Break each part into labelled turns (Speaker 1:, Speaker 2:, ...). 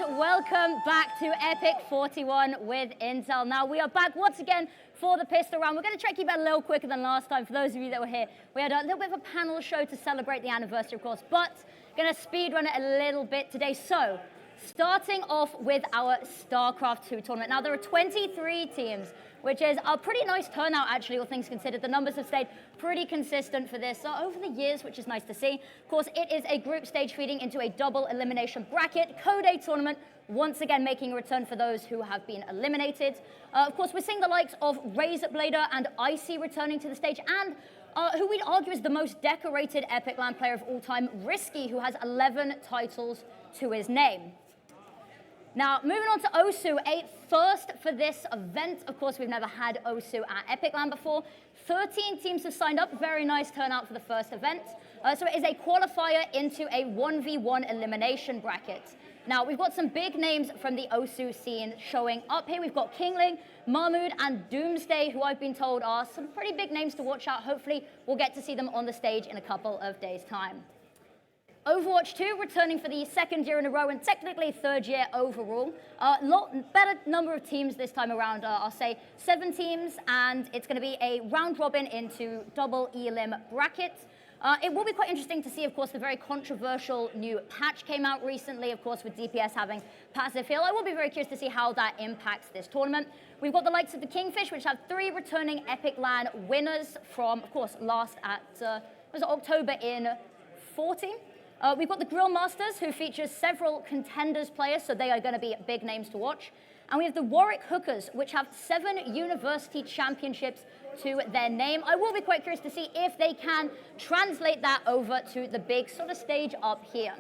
Speaker 1: and welcome back to EPIC41 with Intel. Now, we are back once again for the pistol round. We're going to try to keep it a little quicker than last time. For those of you that were here, we had a little bit of a panel show to celebrate the anniversary, of course, but going to speed run it a little bit today. So, starting off with our StarCraft 2 tournament. Now, there are 23 teams, which is a pretty nice turnout, actually, all things considered. The numbers have stayed pretty consistent for this over the years, which is nice to see. Of course, it is a group stage feeding into a double elimination bracket. Code A tournament, once again making a return for those who have been eliminated. Of course, we're seeing the likes of Razorblader and Icy returning to the stage, and who we'd argue is the most decorated Epic LAN player of all time, Risky, who has 11 titles to his name. Now, moving on to Osu, a first for this event. Of course, we've never had Osu at Epic LAN before. 13 teams have signed up. Very nice turnout for the first event. So it is a qualifier into a 1v1 elimination bracket. Now, we've got some big names from the Osu scene showing up here. We've got Kingling, Mahmood, and Doomsday, who I've been told are some pretty big names to watch out. Hopefully, we'll get to see them on the stage in a couple of days' time. Overwatch 2 returning for the second year in a row and technically third year overall. Lot better number of teams this time around. I'll say 7 teams, and it's going to be a round robin into double elim bracket. It will be quite interesting to see, of course, the very controversial new patch came out recently, of course, with DPS having passive heal. I will be very curious to see how that impacts this tournament. We've got the likes of the Kingfish, which have 3 returning Epic LAN winners from, of course, last at was it October in 14. We've got the Grill Masters, who features several contenders players, so they are going to be big names to watch. And we have the Warwick Hookers, which have 7 university championships to their name. I will be quite curious to see if they can translate that over to the big sort of stage up here.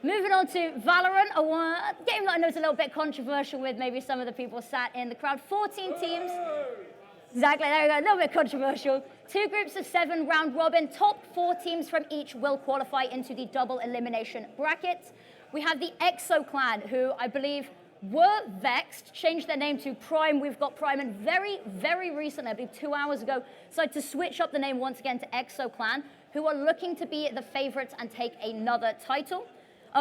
Speaker 1: Moving on to Valorant, a game that I know is a little bit controversial with maybe some of the people sat in the crowd. 14 teams. Exactly, there we go, a little bit controversial. 2 groups of 7 round robin. Top 4 teams from each will qualify into the double elimination bracket. We have the EXO clan, who I believe were Vexed, changed their name to Prime. We've got Prime, and very, very recently, I believe 2 hours ago, decided to switch up the name once again to EXO clan, who are looking to be the favorites and take another title.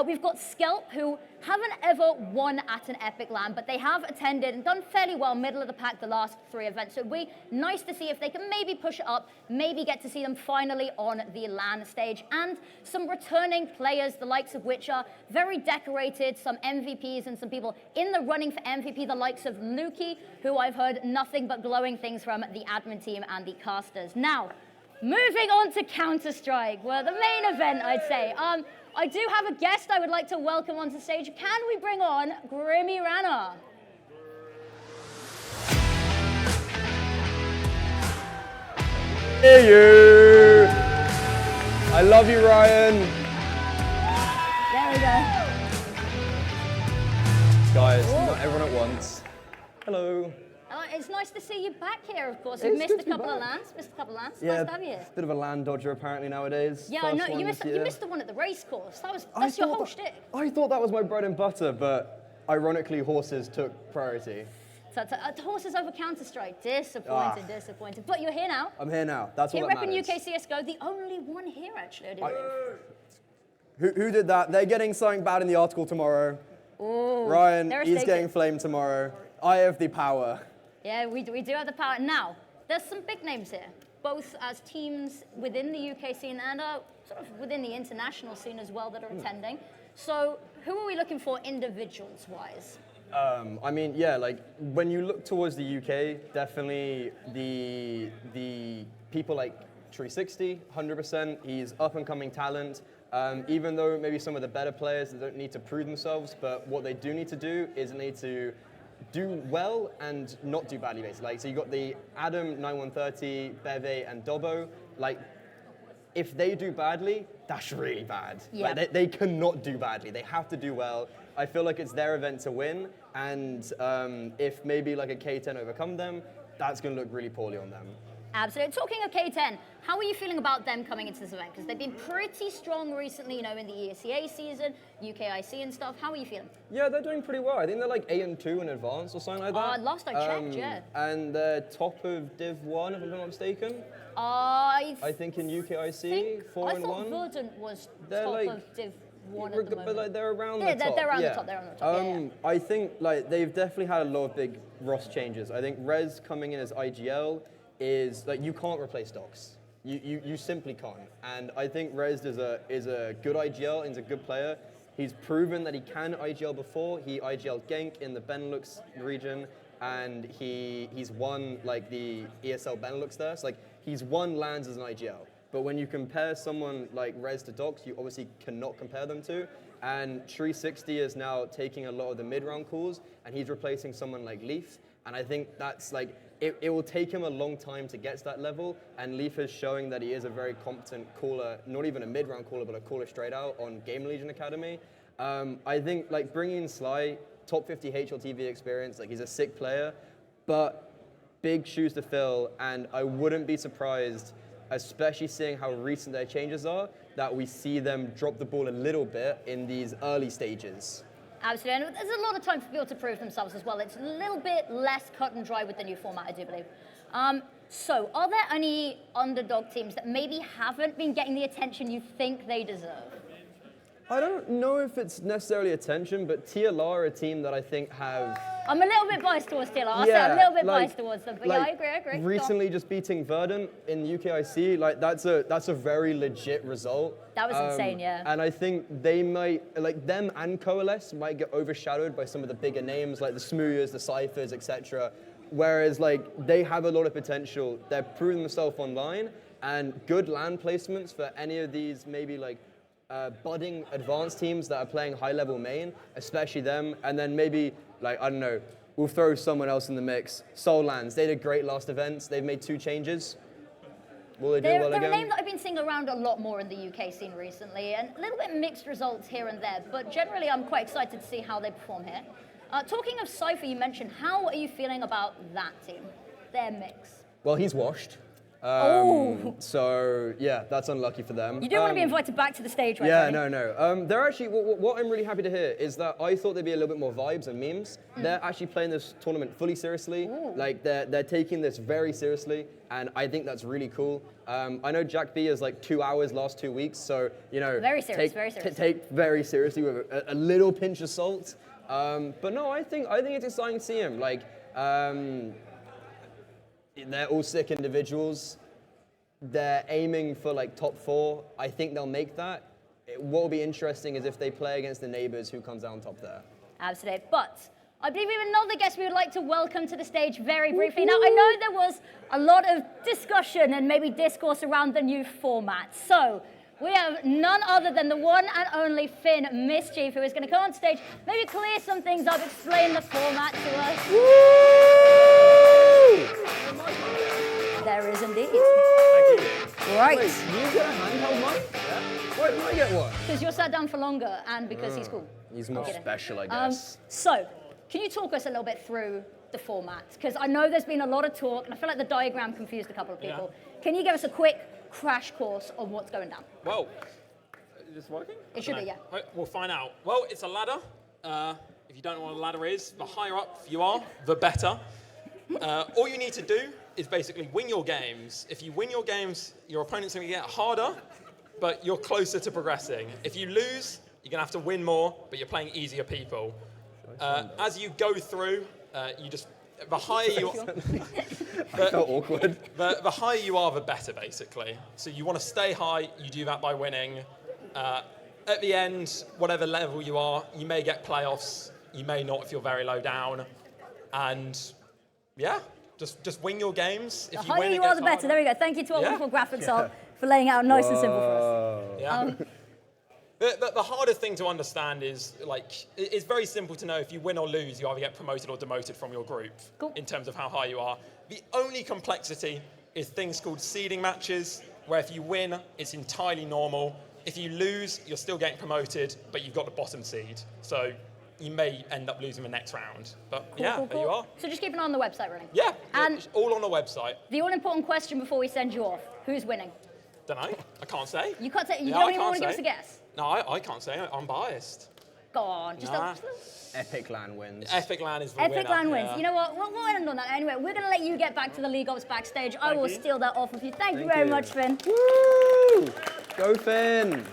Speaker 1: We've got Skelp, who haven't ever won at an Epic LAN, but they have attended and done fairly well, middle of the pack, the last 3 events. So it'd be nice to see if they can maybe push it up, maybe get to see them finally on the LAN stage. And some returning players, the likes of which are very decorated, some MVPs and some people in the running for MVP, the likes of Lukey, who I've heard nothing but glowing things from the admin team and the casters. Now, moving on to Counter-Strike, well, the main event, I'd say. I do have a guest I would like to welcome onto stage. Can we bring on Grimmy Rana?
Speaker 2: Hey you! I love you, Ryan.
Speaker 1: There we go.
Speaker 2: Guys, not everyone at once. Hello.
Speaker 1: It's nice to see you back here, of course. We've missed a couple of LANs. Nice to have you here.
Speaker 2: Bit of a land dodger apparently nowadays.
Speaker 1: Yeah, I know. You missed the one at the race course. That's your whole shtick.
Speaker 2: I thought that was my bread and butter, but ironically, horses took priority.
Speaker 1: So, horses over Counter-Strike. Disappointed. But you're here now.
Speaker 2: I'm here now. That's all that matters.
Speaker 1: Repping UK CSGO, the only one here, actually, I believe.
Speaker 2: Who did that? They're getting something bad in the article tomorrow.
Speaker 1: Ooh,
Speaker 2: Ryan, he's getting flamed tomorrow. I have the power.
Speaker 1: Yeah, we do have the power. Now, there's some big names here, both as teams within the UK scene and sort of within the international scene as well that are attending. So who are we looking for individuals-wise?
Speaker 2: I mean, yeah, like when you look towards the UK, definitely the people like 360, 100%. He's up-and-coming talent. Even though maybe some of the better players they don't need to prove themselves, but what they do need to do is they need to do well and not do badly, basically. Like, so you got the Adam, 9130, Beve, and Dobbo. Like, if they do badly, that's really bad.
Speaker 1: Yeah.
Speaker 2: Like, they cannot do badly. They have to do well. I feel like it's their event to win, and if maybe like a K10 overcome them, that's going to look really poorly on them.
Speaker 1: Absolutely. Talking of K10, how are you feeling about them coming into this event? Because they've been pretty strong recently, you know, in the ESEA season, UKIC and stuff. How are you feeling?
Speaker 2: Yeah, they're doing pretty well. I think they're like 8-2 in advance or something like that.
Speaker 1: Last I checked, yeah.
Speaker 2: And they're top of Div 1, if I'm not mistaken.
Speaker 1: I
Speaker 2: think in UKIC, 4-1.
Speaker 1: I thought Verdant was top of Div one at the moment.
Speaker 2: But like, they're around the top.
Speaker 1: They're around the top. They're on the top. Yeah.
Speaker 2: I think like they've definitely had a lot of big roster changes. I think Rez coming in as IGL is like you can't replace Docs. You simply can't. And I think Rez is a good IGL and is a good player. He's proven that he can IGL before. He IGL'd Genk in the Benelux region, and he's won like the ESL Benelux there. So like he's won lands as an IGL. But when you compare someone like Rez to Docs, you obviously cannot compare them to. And 360 is now taking a lot of the mid-round calls, and he's replacing someone like Leaf. And I think that's like, it will take him a long time to get to that level. And Leaf is showing that he is a very competent caller, not even a mid-round caller, but a caller straight out on Game Legion Academy. I think like bringing in Sly, top 50 HLTV experience, like he's a sick player, but big shoes to fill. And I wouldn't be surprised, especially seeing how recent their changes are, that we see them drop the ball a little bit in these early stages.
Speaker 1: Absolutely, and there's a lot of time for people to prove themselves as well. It's a little bit less cut and dry with the new format, I do believe. So, are there any underdog teams that maybe haven't been getting the attention you think they deserve?
Speaker 2: I don't know if it's necessarily attention, but TLR are a team that I think have...
Speaker 1: I'm a little bit biased towards TLR. I'll say I'm a little bit biased towards them, but yeah, I agree.
Speaker 2: Recently just beating Verdant in the UKIC, like that's a very legit result.
Speaker 1: That was insane, yeah.
Speaker 2: And I think they might, like them and Coalesce might get overshadowed by some of the bigger names like the Smooyers, the Cyphers, etc. Whereas like they have a lot of potential. They're proving themselves online, and good land placements for any of these maybe like budding advanced teams that are playing high-level main, especially them, and then maybe, like, I don't know, we'll throw someone else in the mix. Soul Lands, they did great last events. They've made 2 changes. Will they do well again?
Speaker 1: They're a name that I've been seeing around a lot more in the UK scene recently, and a little bit mixed results here and there, but generally I'm quite excited to see how they perform here. Talking of Cypher, you mentioned, how are you feeling about that team, their mix?
Speaker 2: Well, he's washed. So, yeah, that's unlucky for them.
Speaker 1: You do want to be invited back to the stage, right?
Speaker 2: Yeah, no. They're actually, what I'm really happy to hear is that I thought there'd be a little bit more vibes and memes. They're actually playing this tournament fully seriously. Like, they're taking this very seriously, and I think that's really cool. I know Jack B is like 2 hours last 2 weeks, so, you know,
Speaker 1: very serious.
Speaker 2: Take very seriously with a little pinch of salt. But no, I think it's exciting to see him. Like, they're all sick individuals. They're aiming for like top 4. I think they'll make that. What will be interesting is if they play against the neighbors, who comes out on top there.
Speaker 1: Absolutely. But I believe we have another guest we would like to welcome to the stage very briefly. Now, I know there was a lot of discussion and maybe discourse around the new format. So we have none other than the one and only Finn Mischief, who is going to come on stage, maybe clear some things up, explain the format to us. There is indeed.
Speaker 2: Thank you.
Speaker 1: Right.
Speaker 2: Wait, you get a handheld mic? Yeah. Why didn't I get one?
Speaker 1: Because you're sat down for longer and because he's cool.
Speaker 2: He's more special, I guess.
Speaker 1: So, can you talk us a little bit through the format? Because I know there's been a lot of talk, and I feel like the diagram confused a couple of people. Yeah. Can you give us a quick crash course on what's going down?
Speaker 3: Well, is this working?
Speaker 1: It should be, yeah.
Speaker 3: We'll find out. Well, it's a ladder. If you don't know what a ladder is, the higher up you are, the better. All you need to do is basically win your games. If you win your games, your opponent's going to get harder, but you're closer to progressing. If you lose, you're going to have to win more, but you're playing easier people. As you go through, the higher you are...
Speaker 2: I felt awkward.
Speaker 3: The higher you are, the better, basically. So you want to stay high, you do that by winning. At the end, whatever level you are, you may get playoffs, you may not if you're very low down. And yeah, just win your games.
Speaker 1: The higher you are, the better. There we go. Thank you to our wonderful graphics art for laying it out nice and simple for us.
Speaker 3: Yeah. The hardest thing to understand is, like, it's very simple to know if you win or lose, you either get promoted or demoted from your group in terms of how high you are. The only complexity is things called seeding matches, where if you win, it's entirely normal. If you lose, you're still getting promoted, but you've got the bottom seed. So you may end up losing the next round. But there you are.
Speaker 1: So just keep an eye on the website, really.
Speaker 3: Yeah, and all on the website.
Speaker 1: The all-important question before we send you off, who's winning?
Speaker 3: Don't know. I can't say.
Speaker 1: You can't say? You don't even want to give us a guess?
Speaker 3: No, I can't say. I'm biased.
Speaker 1: Go on.
Speaker 2: Epic LAN wins.
Speaker 3: Epic LAN is the winner.
Speaker 1: Epic LAN wins. You know what? We'll end on that. Anyway, we're going to let you get back to the League Ops backstage. I will steal that off of you. Thank you very much, Finn.
Speaker 2: Woo! Go, Finn.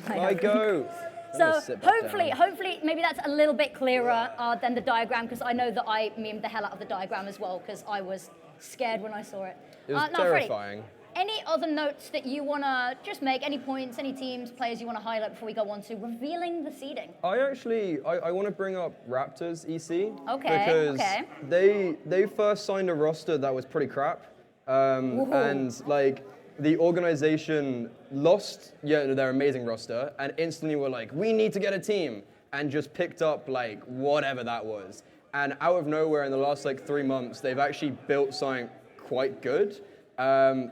Speaker 2: I go.
Speaker 1: So hopefully, maybe that's a little bit clearer than the diagram, because I know that I memed the hell out of the diagram as well, because I was scared when I saw it.
Speaker 2: It was terrifying.
Speaker 1: Freddie, any other notes that you want to just make? Any points, any teams, players you want to highlight before we go on to revealing the seeding?
Speaker 2: I want to bring up Raptors EC.
Speaker 1: Okay.
Speaker 2: Because they first signed a roster that was pretty crap. And like the organization lost their amazing roster and instantly were like, we need to get a team, and just picked up like whatever that was. And out of nowhere in the last like 3 months, they've actually built something quite good.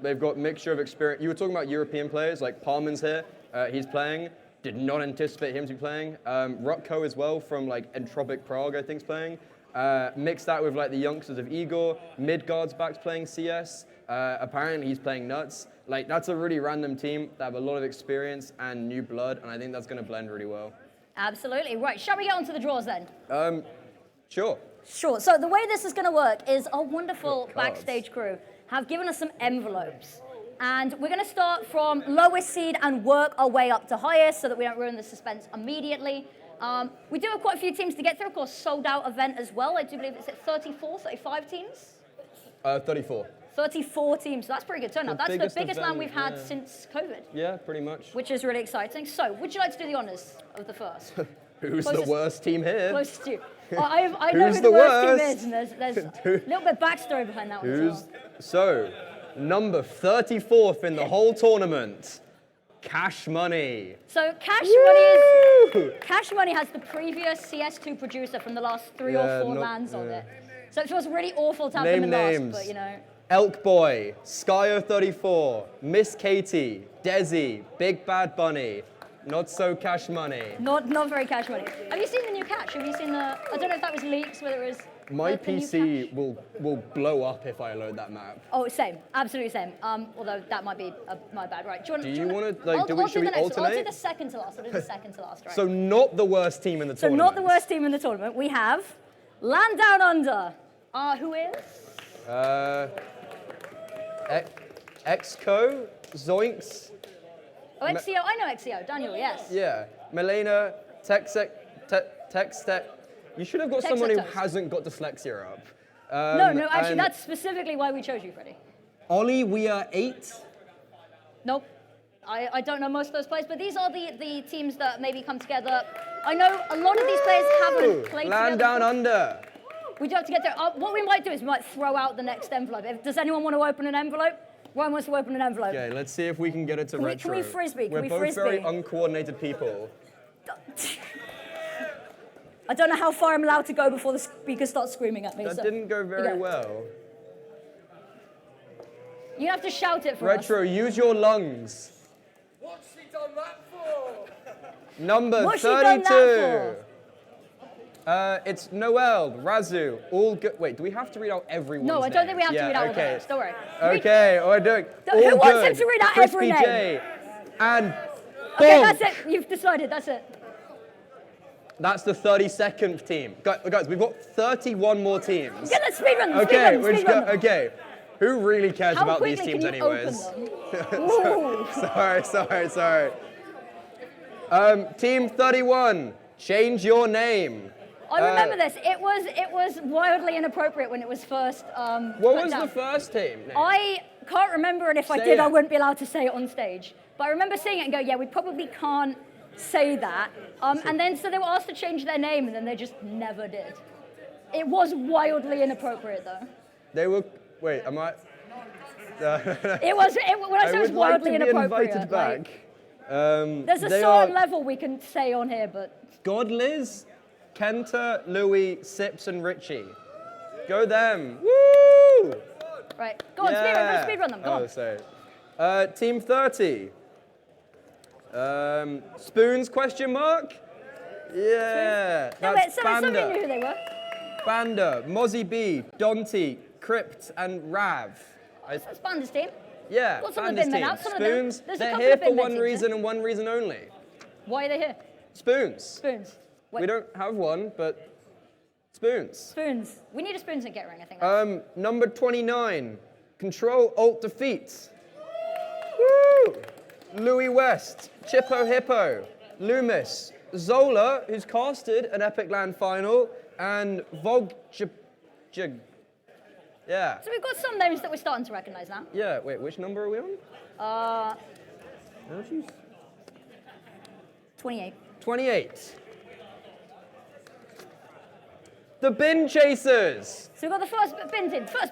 Speaker 2: They've got mixture of experience. You were talking about European players, like Palmer's here. He's playing. Did not anticipate him to be playing. Rutko as well from like Entropic Prague, I think, is playing. Mix that with like the youngsters of Igor. Midgard's back playing CS. Apparently he's playing nuts. Like that's a really random team that have a lot of experience and new blood, and I think that's going to blend really well.
Speaker 1: Absolutely. Right, shall we get on to the draws then?
Speaker 2: Sure.
Speaker 1: Sure. So the way this is going to work is our wonderful backstage crew have given us some envelopes. And we're going to start from lowest seed and work our way up to highest so that we don't ruin the suspense immediately. We do have quite a few teams to get through. Of course, sold out event as well. I do believe it's at 34, 35 teams?
Speaker 2: 34.
Speaker 1: 34 teams. So that's pretty good turnout. That's the biggest
Speaker 2: event,
Speaker 1: one we've had since COVID.
Speaker 2: Yeah, pretty much.
Speaker 1: Which is really exciting. So, would you like to do the honors of the first?
Speaker 2: Who's the worst team here?
Speaker 1: Closest to you. I know who the worst team is, and there's a little bit of backstory behind that one as well.
Speaker 2: So, number 34th in the whole tournament, Cash Money.
Speaker 1: So Cash Money has the previous CS2 producer from the last 3 or 4 lands on it. So it feels really awful to have them in last, but you know.
Speaker 2: Elk Boy, Skyo34, Miss Katie, Desi, Big Bad Bunny. Not so Cash Money.
Speaker 1: Not very Cash Money. Have you seen the new Cash? Have you seen the? I don't know if that was leaks, whether it was.
Speaker 2: My PC will blow up if I load that map.
Speaker 1: Oh, same, absolutely same. Although that might be my bad. Right?
Speaker 2: Do you want to like? Should we alternate?
Speaker 1: I'll do the second to last. I'll do the second to last. Right.
Speaker 2: So not the worst team in the tournament.
Speaker 1: So not the worst team in the tournament. We have Land Down Under. Who is?
Speaker 2: Exco, Zoinks.
Speaker 1: Oh, XCO, I know XCO, Daniel, yes.
Speaker 2: Yeah, Milena, Textec. You should have got someone who hasn't got dyslexia up.
Speaker 1: No, actually, that's specifically why we chose you, Freddie.
Speaker 2: Ollie, we are 8.
Speaker 1: Nope. I don't know most of those players, but these are the teams that maybe come together. I know a lot of these players haven't played together.
Speaker 2: Land Down Under.
Speaker 1: We do have to get there. What we might do is we might throw out the next envelope. Does anyone want to open an envelope? Ryan wants to open an envelope.
Speaker 2: Okay, let's see if we can get it to retro.
Speaker 1: Can we frisbee?
Speaker 2: We're both very uncoordinated people.
Speaker 1: I don't know how far I'm allowed to go before the speaker starts screaming at me.
Speaker 2: That didn't go very well.
Speaker 1: You have to shout it for us.
Speaker 2: Retro, use your lungs.
Speaker 4: What's she done that for?
Speaker 2: Number
Speaker 1: What's
Speaker 2: 32.
Speaker 1: she done that for?
Speaker 2: It's Noel, Razu, all good. Wait, do we have to read out everyone's
Speaker 1: No, I don't think we have to
Speaker 2: names?
Speaker 1: read out all the names. Don't worry.
Speaker 2: Okay, all right,
Speaker 1: Who wants him to read out every name?
Speaker 2: J, and
Speaker 1: okay, that's it. You've decided. That's it.
Speaker 2: That's the 32nd team. Guys, we've got 31 more teams.
Speaker 1: Yeah, let's speedrun them.
Speaker 2: Okay. Who really cares about these teams anyways? Sorry. Team 31, change your name.
Speaker 1: I remember this. It was wildly inappropriate when it was first.
Speaker 2: What was the first team name?
Speaker 1: I can't remember, and if I did, I wouldn't be allowed to say it on stage. But I remember seeing it and go, yeah, we probably can't say that. And then so they were asked to change their name, and then they just never did. It was wildly inappropriate, though.
Speaker 2: They were. Wait, am I?
Speaker 1: When I say it was wildly inappropriate.
Speaker 2: Invited back.
Speaker 1: There's a certain level we can say on here, but.
Speaker 2: Godliz, Kenta, Louis, Sips, and Richie. Go them. Woo!
Speaker 1: Right. Go on, speedrun them. Go on.
Speaker 2: Sorry. Team 30. Spoons, question mark? Yeah. That's
Speaker 1: somebody knew who they were.
Speaker 2: Banda, Mozzie B, Dante, Crypt, and Rav.
Speaker 1: That's Banda's team.
Speaker 2: Yeah,
Speaker 1: Got some of
Speaker 2: Banda's
Speaker 1: the bin
Speaker 2: team.
Speaker 1: men out. Some
Speaker 2: Spoons,
Speaker 1: of them.
Speaker 2: they're here for one reason and one reason only.
Speaker 1: Why are they here?
Speaker 2: Spoons.
Speaker 1: Spoons. Wait.
Speaker 2: We don't have one, but spoons.
Speaker 1: Spoons. We need a spoons and get ring, I think.
Speaker 2: Number 29, Control Alt Defeat. Woo! Louis West, Chippo Hippo, Loomis, Zola, who's casted an Epic Land final, and yeah.
Speaker 1: So we've got some names that we're starting to recognize now.
Speaker 2: Yeah, wait, which number are we on? Oh, jeez.
Speaker 1: 28.
Speaker 2: 28. The Bin Chasers.
Speaker 1: So we've got the first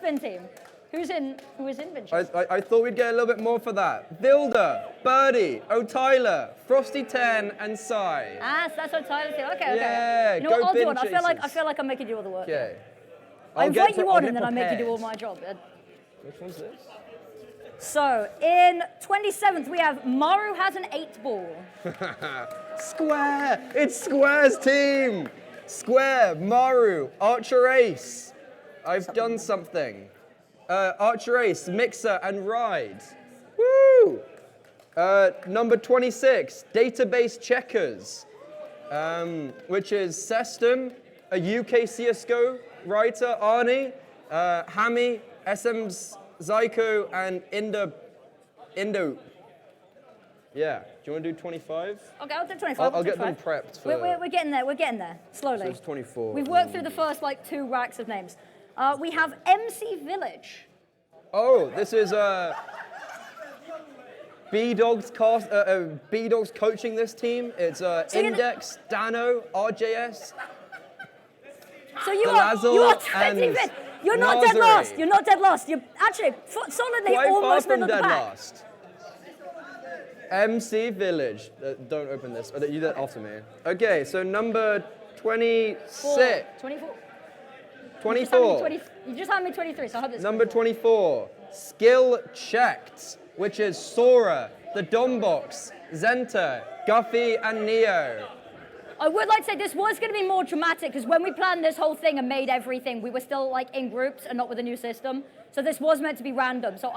Speaker 1: bin team. Who is in bin chasers?
Speaker 2: I thought we'd get a little bit more for that. Vilda, Birdie, O'Tyler, Frosty 10, and Sai.
Speaker 1: Ah, so that's what Tyler's doing. Okay,
Speaker 2: Yeah,
Speaker 1: okay. You know what,
Speaker 2: go
Speaker 1: I'll do
Speaker 2: bin
Speaker 1: it. I feel like I'm making you all the work.
Speaker 2: Okay.
Speaker 1: I invite you
Speaker 2: I'll
Speaker 1: on
Speaker 2: get
Speaker 1: and then I make you do all
Speaker 2: prepared.
Speaker 1: my job.
Speaker 2: Which one's this?
Speaker 1: So, in 27th, we have Maru has an 8 ball.
Speaker 2: Square! It's Square's team! Square, Maru, Archer Ace. I've done something. Archer Ace, Mixer, and Ride. Woo! Number 26, Database Checkers, which is Seston, a UK CSGO writer, Arnie, Hammy, SM's Zyko, and Indo. Yeah. Do you want to do 25?
Speaker 1: Okay, I'll do 25.
Speaker 2: I'll get them prepped for...
Speaker 1: We're getting there, slowly.
Speaker 2: So it's 24.
Speaker 1: We've worked through the first, 2 racks of names. We have MC Village.
Speaker 2: Oh, this is B-Dog's coaching this team. It's Index, Dano, RJS.
Speaker 1: So you are 20
Speaker 2: and
Speaker 1: You're not dead
Speaker 2: Nazari.
Speaker 1: last. You're not dead last. You're actually solidly
Speaker 2: Quite far
Speaker 1: almost
Speaker 2: from
Speaker 1: middle of the
Speaker 2: dead
Speaker 1: pack.
Speaker 2: last. MC Village. Don't open this. You did it after me. Okay, so number 26.
Speaker 1: 24.
Speaker 2: 24.
Speaker 1: You just handed me 23, so I hope it's
Speaker 2: Number 24. Skill checked, which is Sora, the Dombox, Zenta, Guffy, and Neo.
Speaker 1: I would like to say this was going to be more dramatic because when we planned this whole thing and made everything, we were still in groups and not with a new system. So this was meant to be random. So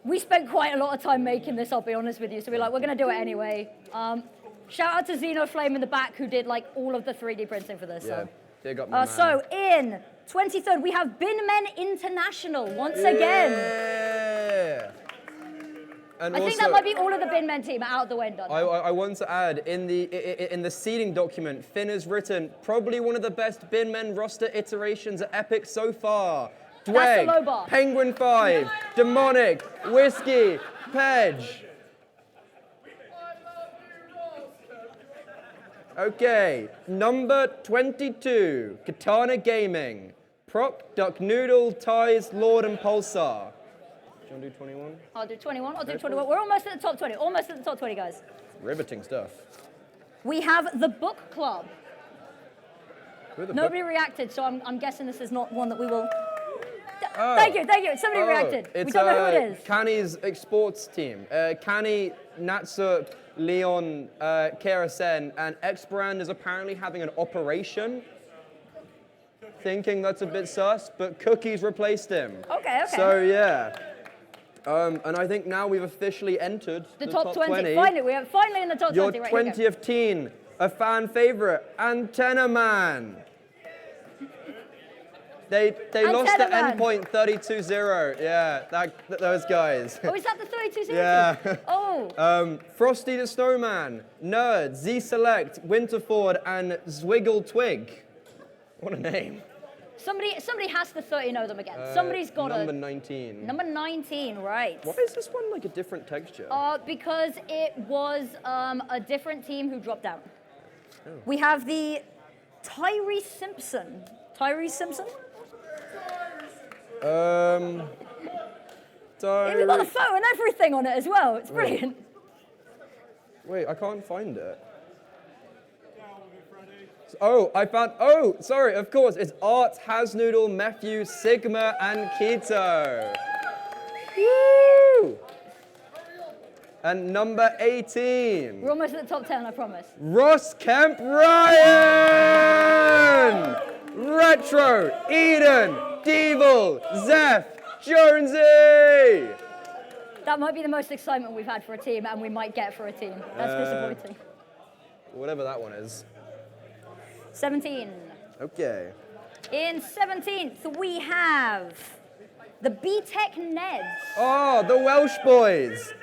Speaker 1: we spent quite a lot of time making this, I'll be honest with you. So we're going to do it anyway. Shout out to Xenoflame in the back who did like all of the 3D printing for this.
Speaker 2: Yeah,
Speaker 1: So.
Speaker 2: dig up my man.
Speaker 1: So in 23rd, we have Bin Men International once again.
Speaker 2: Yeah. And
Speaker 1: I
Speaker 2: also,
Speaker 1: think that might be all of the Bin Men team out the way and done.
Speaker 2: I want to add, in the seeding document, Finn has written, probably one of the best Bin Men roster iterations at Epic so far.
Speaker 1: That's the
Speaker 2: Dweg,
Speaker 1: low bar.
Speaker 2: Penguin 5, Demonic, Whiskey, Pedge. Okay, number 22, Katana Gaming. Proc, Duck Noodle, Ties, Lord, and Pulsar. Do you want to do 21?
Speaker 1: I'll do 21, I'll do 21. We're almost at the top 20, almost at the top 20, guys.
Speaker 2: Riveting stuff.
Speaker 1: We have the Book Club.
Speaker 2: Who are the
Speaker 1: Nobody reacted, so I'm guessing this is not one that we will...
Speaker 2: Oh.
Speaker 1: Thank you. Somebody reacted.
Speaker 2: It's,
Speaker 1: We don't know who it is.
Speaker 2: Canny's exports team. Canny, Natsuk, Leon, KRSN, and Xbrand is apparently having an operation. Thinking that's a bit sus, but Cookies replaced him.
Speaker 1: Okay.
Speaker 2: So yeah. And I think now we've officially entered
Speaker 1: The top 20. Finally, we are finally in the top
Speaker 2: Your
Speaker 1: 20. Right, here we go.
Speaker 2: 20th teen, a fan favorite, Antenna Man. They lost the
Speaker 1: Antenna Man.
Speaker 2: endpoint 32-0. Yeah, those guys.
Speaker 1: Oh, is that the 32 series?
Speaker 2: Yeah.
Speaker 1: Oh.
Speaker 2: Frosty the Snowman, Nerd, Z-Select, Winterford, and Zwiggle Twig. What a name.
Speaker 1: Somebody has to 30 them again. Somebody's got
Speaker 2: Number 19.
Speaker 1: Number 19, right.
Speaker 2: Why is this one like a different texture?
Speaker 1: Because it was a different team who dropped out. Oh. We have the Tyrese Simpson. Tyrese Simpson?
Speaker 2: Tyrese.
Speaker 1: We've got the photo and everything on it as well. It's brilliant.
Speaker 2: Wait, I can't find it. Oh, I found, oh, sorry, of course, it's Art, Hasnoodle, Matthew, Sigma, and Keto. Woo! And number 18.
Speaker 1: We're almost at the top 10, I promise.
Speaker 2: Ross Kemp Ryan! Retro, Eden, Devil, Zeph, Jonesy!
Speaker 1: That might be the most excitement we've had for a team, and we might get for a team. That's disappointing.
Speaker 2: Whatever that one is.
Speaker 1: 17.
Speaker 2: Okay.
Speaker 1: In 17th, we have the B-Tech Neds.
Speaker 2: Oh, the Welsh boys.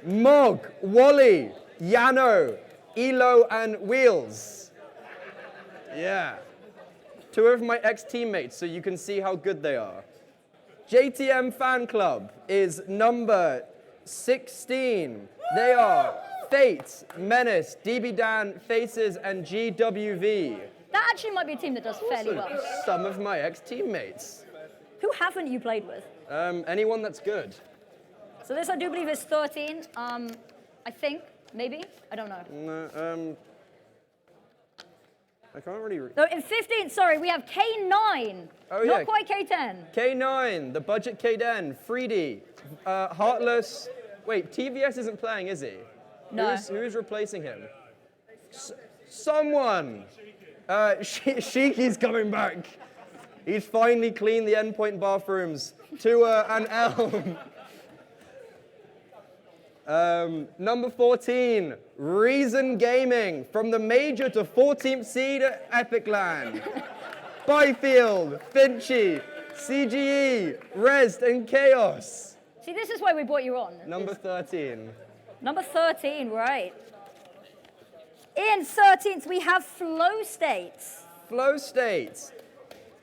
Speaker 2: Mog, Wally, Yano, Elo, and Wheels. Yeah. 2 of my ex-teammates, so you can see how good they are. JTM Fan Club is number 16. They are Fate, Menace, DB Dan, Faces, and GWV.
Speaker 1: That actually might be a team that does fairly well.
Speaker 2: Some of my ex-teammates.
Speaker 1: Who haven't you played with?
Speaker 2: Anyone that's good.
Speaker 1: So this, I do believe, is 13. I think, maybe? I don't know.
Speaker 2: No, I can't really...
Speaker 1: So in 15, sorry, we have K9.
Speaker 2: Oh,
Speaker 1: Not
Speaker 2: yeah.
Speaker 1: quite K10.
Speaker 2: K9, the budget K10, 3D, Heartless. Wait, TVS isn't playing, is he?
Speaker 1: No.
Speaker 2: Who's replacing him? Someone! Shiki's coming back. He's finally cleaned the endpoint bathrooms to an Elm. Number 14, Reason Gaming, from the major to 14th seed at Epic Land. Byfield, Finchy, CGE, Rest, and Chaos.
Speaker 1: See, this is why we brought you on.
Speaker 2: Number 13.
Speaker 1: Number 13, right. In 13th, we have Flow States.
Speaker 2: Flow States.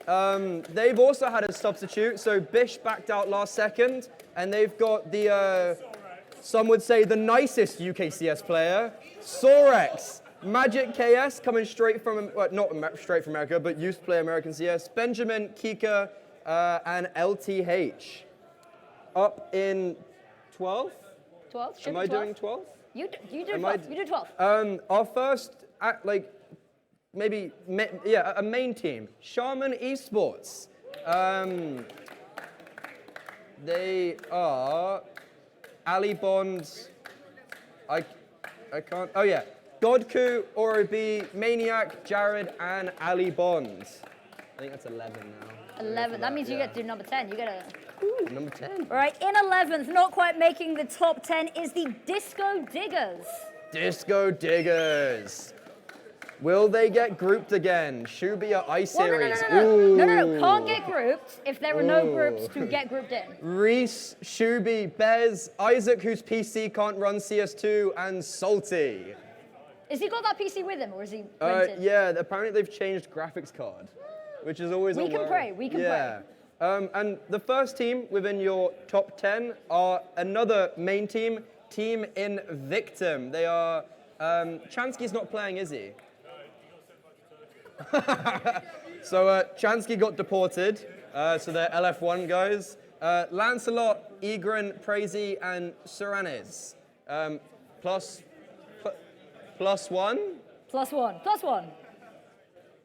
Speaker 2: They've also had a substitute, so Bish backed out last second, and they've got the, some would say the nicest UKCS player, Sorex. Magic KS coming straight from, well, not straight from America, but used to play American CS. Benjamin, Kika, and LTH. Up in 12th?
Speaker 1: 12? Should
Speaker 2: Am
Speaker 1: be
Speaker 2: I
Speaker 1: 12.
Speaker 2: doing 12th?
Speaker 1: You do
Speaker 2: Am
Speaker 1: 12.
Speaker 2: I-
Speaker 1: You do 12.
Speaker 2: Our first, maybe, a main team, Shaman Esports. They are Ali Bonds. I can't. Oh yeah, Godku, Orobi, Maniac, Jared, and Ali Bonds. I think that's 11 now.
Speaker 1: 11. That means you get to do number 10. You get a.
Speaker 2: Number 10.
Speaker 1: All right. In 11th, not quite making the top 10, is the Disco Diggers.
Speaker 2: Disco Diggers. Will they get grouped again? Shubia Ice
Speaker 1: Well,
Speaker 2: Series.
Speaker 1: no. Can't get grouped if there are no groups to get grouped in.
Speaker 2: Reese, Shuby, Bez, Isaac, whose PC can't run CS2, and Salty.
Speaker 1: Has he got that PC with him, or is he rented?
Speaker 2: Yeah, apparently they've changed graphics card, which is always a
Speaker 1: We can
Speaker 2: worry.
Speaker 1: pray, we can
Speaker 2: pray. And the first team within your top 10 are another main team, Team Invictum. They are, Chansky's not playing, is he? So Chansky got deported, so they're LF1 guys. Lancelot, Egran, Prazy, and Suranes. Plus one?
Speaker 1: Plus one.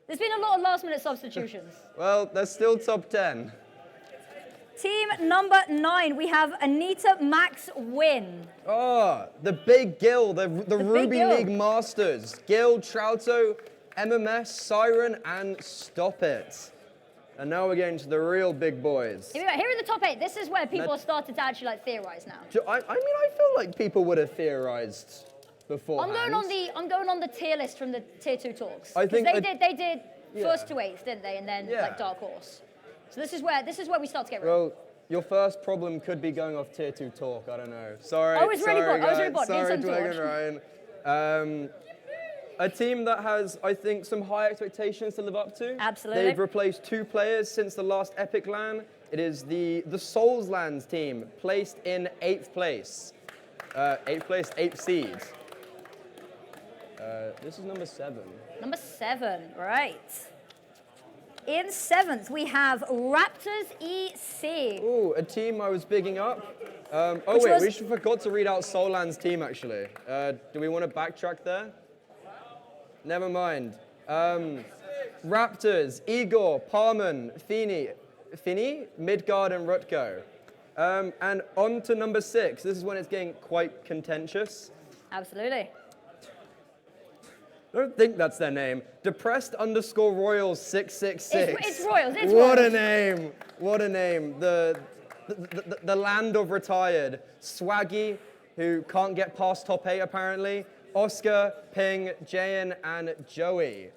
Speaker 1: There's been a lot of last-minute substitutions.
Speaker 2: Well, they're still top 10.
Speaker 1: Team number 9, we have Anita Max Win.
Speaker 2: Oh, the big Gil, the Ruby
Speaker 1: Gil.
Speaker 2: League Masters. Gil, Trauto, MMS, Siren, and Stop It. And now we're getting to the real big boys.
Speaker 1: Here we go. Here are the top 8. This is where people have started to actually theorize now.
Speaker 2: I feel like people would have theorized beforehand.
Speaker 1: I'm going on the tier list from the tier 2 talks.
Speaker 2: I
Speaker 1: 'Cause
Speaker 2: think
Speaker 1: they did
Speaker 2: yeah.
Speaker 1: first 2 8s, didn't they? And then
Speaker 2: Yeah.
Speaker 1: Dark Horse. So this is where we start to get real.
Speaker 2: Well, your first problem could be going off tier 2 talk. I don't know. Sorry.
Speaker 1: I was really
Speaker 2: sorry,
Speaker 1: bored.
Speaker 2: guys.
Speaker 1: Me and
Speaker 2: Sorry,
Speaker 1: Sam
Speaker 2: Dwayne and
Speaker 1: George.
Speaker 2: Ryan. A team that has, I think, some high expectations to live up to.
Speaker 1: Absolutely.
Speaker 2: They've replaced 2 players since the last Epic LAN. It is the Soulslands team, placed in 8th place. 8th place, 8th seed. This is number 7.
Speaker 1: Number 7, right. In 7th, we have Raptors EC.
Speaker 2: Ooh, a team I was bigging up. We forgot to read out Soulland's team, actually. Do we want to backtrack there? Never mind. Raptors, Igor, Parman, Fini, Midgard, and Rutko. And on to number 6. This is when it's getting quite contentious.
Speaker 1: Absolutely.
Speaker 2: I don't think that's their name. Depressed_Royals 666.
Speaker 1: It's Royals. It's
Speaker 2: What
Speaker 1: Royals.
Speaker 2: a name! What a name! The land of retired. Swaggy, who can't get past top 8 apparently. Oscar, Ping, Jayan, and Joey.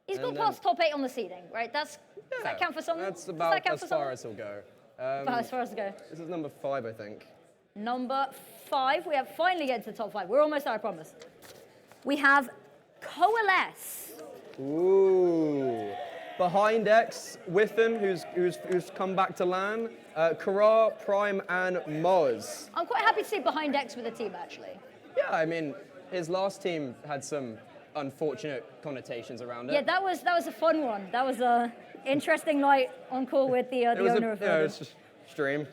Speaker 1: He's got past top 8 on the seeding, right? Does that count for something?
Speaker 2: That's
Speaker 1: Does
Speaker 2: about
Speaker 1: that count
Speaker 2: as
Speaker 1: for
Speaker 2: far
Speaker 1: something?
Speaker 2: as he'll go.
Speaker 1: About as far as to go.
Speaker 2: This is number 5, I think.
Speaker 1: Number 5. We have finally get to the top 5. We're almost there, I promise. We have Coalesce.
Speaker 2: Ooh. Behind X, Whiffen, who's come back to LAN, Karar, Prime, and Moz.
Speaker 1: I'm quite happy to see Behind X with the team, actually.
Speaker 2: Yeah, I mean, his last team had some unfortunate connotations around it.
Speaker 1: Yeah, that was a fun one. That was a interesting night on call with the owner of
Speaker 2: it was just stream.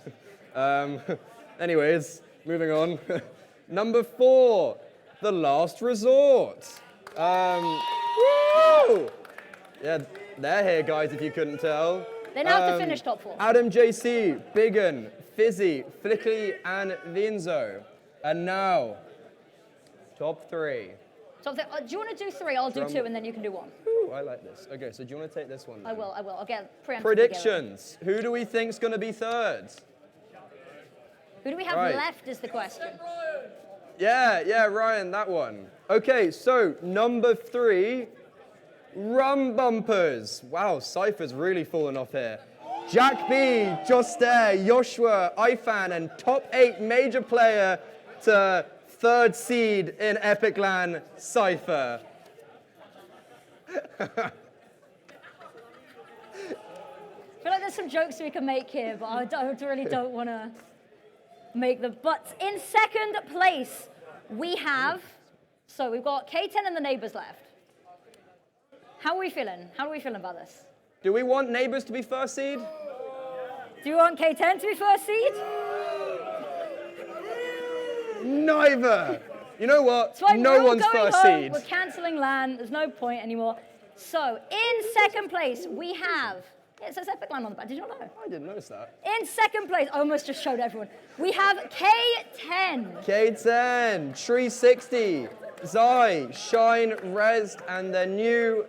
Speaker 2: Anyways, moving on. Number 4, The Last Resort. Woo! Yeah, they're here, guys, if you couldn't tell.
Speaker 1: They now have to finish top 4.
Speaker 2: Adam JC, Biggin, Fizzy, Flickly, and Vinzo. And now, top 3.
Speaker 1: So do you want to do 3? I'll do 2, and then you can do 1.
Speaker 2: Ooh, I like this. Okay, so do you want to take this one?
Speaker 1: I will. I'll get preemptive.
Speaker 2: Predictions. Who do we think's going to be 3rd?
Speaker 1: Who do we have left is the question.
Speaker 2: Yeah, Ryan, that one. Okay, so number 3, Rum Bumpers. Wow, Cypher's really fallen off here. Jack B, Jostair, Joshua, Ifan, and top 8 major player to 3rd seed in Epic LAN, Cypher.
Speaker 1: I feel like there's some jokes we can make here, but I really don't want to make them. But in 2nd place, we have, so we've got K10 and the Neighbors left. How are we feeling? How are we feeling about this?
Speaker 2: Do we want Neighbors to be 1st seed?
Speaker 1: Do you want K10 to be 1st seed?
Speaker 2: Neither. You know what?
Speaker 1: So
Speaker 2: no one's
Speaker 1: going
Speaker 2: 1st
Speaker 1: home.
Speaker 2: seed.
Speaker 1: We're cancelling LAN. There's no point anymore. So in 2nd place, we have, it says Epic LAN on the back. Did you not know?
Speaker 2: I didn't notice that.
Speaker 1: In 2nd place, I almost just showed everyone. We have K10.
Speaker 2: K10, Tree 60, Zai, Shine, Rez, and their new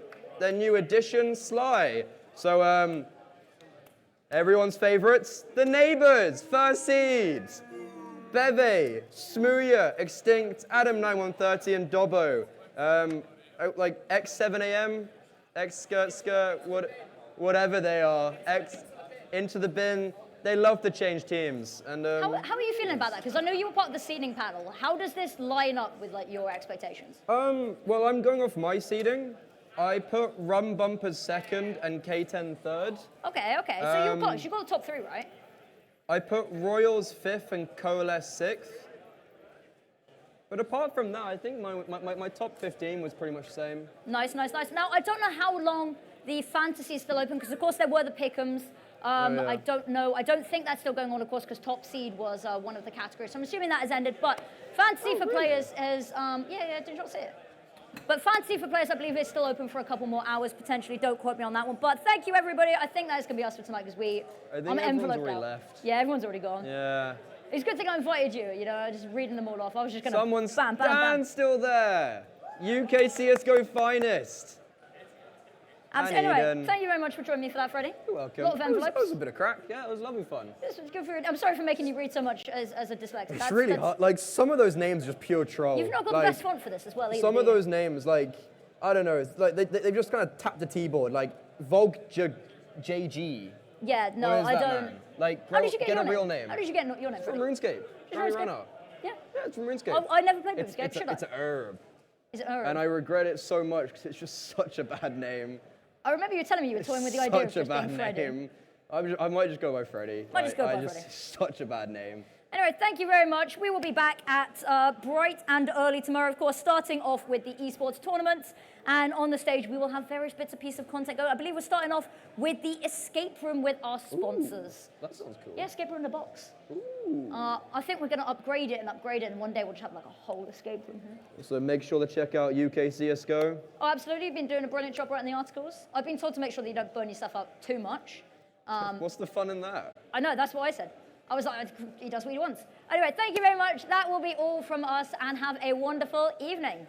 Speaker 2: addition, Sly. So, everyone's favorites, the Neighbors, 1st seeds. Beve, Smooya, Extinct, Adam9130, and Dobbo. Like X7AM, X Skirt, whatever they are. X into the bin. They love to change teams. And
Speaker 1: how are you feeling about that? Because I know you were part of the seeding panel. How does this line up with like your expectations?
Speaker 2: Well, I'm going off my seeding. I put Rum Bumpers 2nd and K10 3rd.
Speaker 1: Okay. So you're close. You got the top 3, right?
Speaker 2: I put Royals 5th and Coalesce 6th. But apart from that, I think my top 15 was pretty much the same.
Speaker 1: Nice. Now, I don't know how long the fantasy is still open, because, of course, there were the pick'ems. I don't know. I don't think that's still going on, of course, because top seed was one of the categories. So I'm assuming that has ended. But fantasy for players is, did you not see it? But fantasy for players, I believe, is still open for a couple more hours, potentially. Don't quote me on that one. But thank you, everybody. I think that's going to be us for tonight, because I'm enveloped out.
Speaker 2: Left.
Speaker 1: Yeah, everyone's already gone.
Speaker 2: Yeah.
Speaker 1: It's a good thing I invited you, just reading them all off. I was just going to
Speaker 2: Someone's
Speaker 1: bam.
Speaker 2: still there. UK CSGO finest.
Speaker 1: Absolutely. Anyway, thank you very much for joining me for that, Freddie.
Speaker 2: You're welcome.
Speaker 1: A lot of envelopes.
Speaker 2: That was a bit of crack. Yeah, it was lovely fun.
Speaker 1: This was good for you. I'm sorry for making you read so much as a dyslexic.
Speaker 2: It's really hard. Like, some of those names are just pure troll.
Speaker 1: You've not got the best font for this as well, either.
Speaker 2: Some of those names, like, I don't know, it's like they've just kind of tapped the keyboard, like Volk JG.
Speaker 1: Yeah, no,
Speaker 2: I
Speaker 1: don't.
Speaker 2: Man? Like,
Speaker 1: how did you get
Speaker 2: a
Speaker 1: your
Speaker 2: real name?
Speaker 1: How did you get your name?
Speaker 2: From RuneScape. Harry Runner.
Speaker 1: Yeah,
Speaker 2: it's from RuneScape.
Speaker 1: I never played RuneScape.
Speaker 2: It's an herb.
Speaker 1: Is it herb?
Speaker 2: And I regret it so much because it's just such a bad name.
Speaker 1: I remember you telling me you were toying with the idea of just being Freddy.
Speaker 2: Name. I might just go by Freddy.
Speaker 1: Might just go by Freddy.
Speaker 2: Such a bad name.
Speaker 1: Anyway, thank you very much. We will be back at bright and early tomorrow, of course, starting off with the esports tournament. And on the stage, we will have various bits of piece of content going. I believe we're starting off with the escape room with our sponsors.
Speaker 2: Ooh, that sounds cool.
Speaker 1: Yeah, escape room in the box.
Speaker 2: Ooh.
Speaker 1: I think we're going to upgrade it, and one day we'll just have like a whole escape room here.
Speaker 2: So make sure to check out UK CSGO.
Speaker 1: Oh, absolutely. You've been doing a brilliant job writing the articles. I've been told to make sure that you don't burn your stuff up too much.
Speaker 2: What's the fun in that?
Speaker 1: I know, that's what I said. I was like, he does what he wants. Anyway, thank you very much. That will be all from us, and have a wonderful evening.